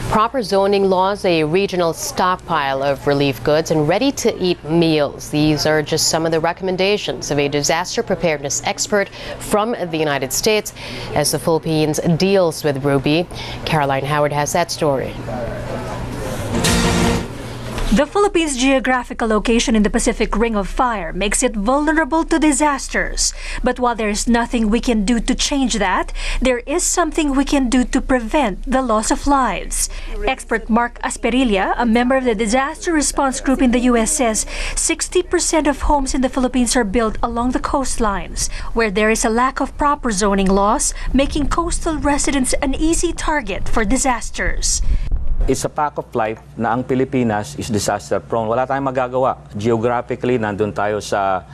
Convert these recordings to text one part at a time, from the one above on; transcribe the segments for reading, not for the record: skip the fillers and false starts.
Proper zoning laws, a regional stockpile of relief goods, and ready-to-eat meals. These are just some of the recommendations of a disaster preparedness expert from the United States as the Philippines deals with Ruby. Caroline Howard has that story. The Philippines' geographical location in the Pacific Ring of Fire makes it vulnerable to disasters. But while there is nothing we can do to change that, there is something we can do to prevent the loss of lives. Expert Mark Asperilla, a member of the Disaster Response Group in the U.S., says 60% of homes in the Philippines are built along the coastlines, where there is a lack of proper zoning laws, making coastal residents an easy target for disasters. It's a fact of life na ang Pilipinas is disaster prone. Wala tayong magagawa. Geographically, nandun tayo sa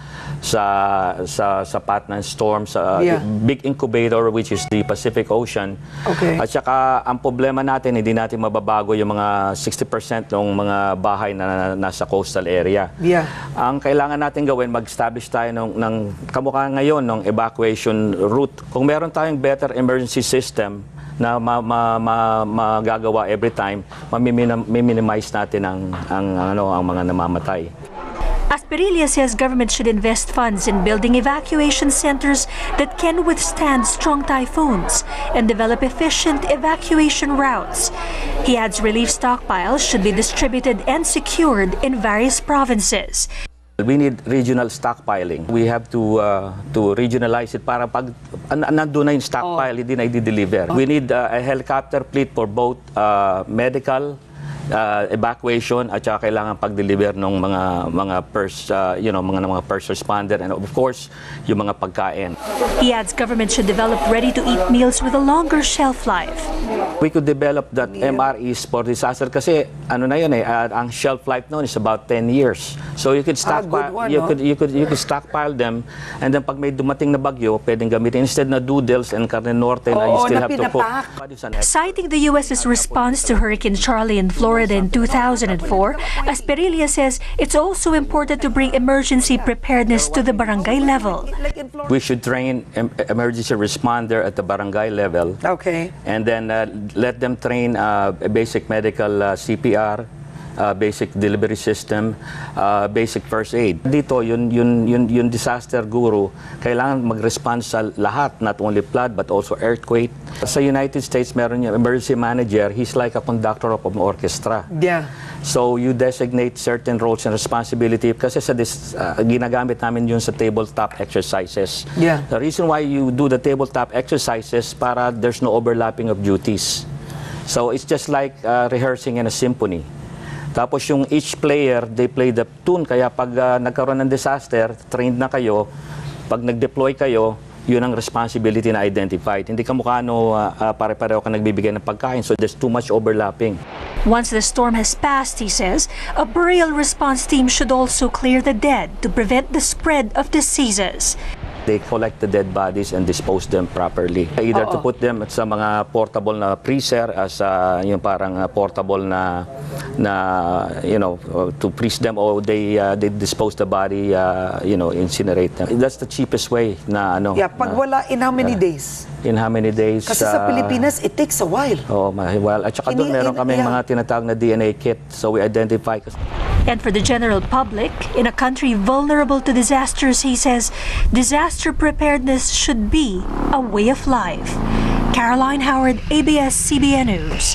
path ng storm, sa big incubator which is the Pacific Ocean. Okay. At saka ang problema natin, hindi natin mababago yung mga 60% ng mga bahay na nasa coastal area. Yeah. Ang kailangan natin gawin, mag-establish tayo ng kamukha ngayon ng evacuation route. Kung meron tayong better emergency system na magagawa every time, minimize natin ang mga namamatay. Asperilla says government should invest funds in building evacuation centers that can withstand strong typhoons and develop efficient evacuation routes. He adds relief stockpiles should be distributed and secured in various provinces. We need regional stockpiling. We have to regionalize it para pag nandun na yung stockpile, hindi na i-deliver. We need a helicopter fleet for both medical evacuation at saka kailangan pag-deliver ng mga first responder and of course yung mga pagkain. He adds government should develop ready-to-eat meals with a longer shelf life. We could develop that MREs for disaster kasi ano na yun ang shelf life noon is about 10 years. So you could stockpile you could stockpile them and then pag may dumating na bagyo, pwedeng gamitin instead na noodles and carne norte na you still have to cook. Citing the US's response to Hurricane Charlie in Florida in 2004, Asperilla says it's also important to bring emergency preparedness to the barangay level. We should train emergency responder at the barangay level. Okay. And then let them train basic medical CPR, basic delivery system, basic first aid. Dito, yung disaster guru, kailangan mag-respond sa lahat, not only flood but also earthquake. Sa United States, meron yung emergency manager. He's like a conductor of an orchestra. Yeah. So you designate certain roles and responsibility kasi sa ginagamit namin yun sa tabletop exercises. Yeah. The reason why you do the tabletop exercises para there's no overlapping of duties. So it's just like rehearsing in a symphony. Tapos yung each player, they play the tune. Kaya pag nagkaroon ng disaster, trained na kayo, pag nag-deploy kayo, yun ang responsibility na identified. Hindi ka mukha pare-pareho ka nagbibigay ng pagkain, so there's too much overlapping. Once the storm has passed, he says, a burial response team should also clear the dead to prevent the spread of diseases. They collect the dead bodies and dispose them properly. Either to put them sa mga portable na freezer as yung parang portable na to freeze them, or they dispose the body, incinerate them. That's the cheapest way na Yeah, pag wala, in how many days? In how many days? Kasi sa Pilipinas, it takes a while. Oh, well, at saka doon meron kaming mga tinatawag na DNA kit, so we identify. And for the general public, in a country vulnerable to disasters, he says, disaster preparedness should be a way of life. Caroline Howard, ABS-CBN News.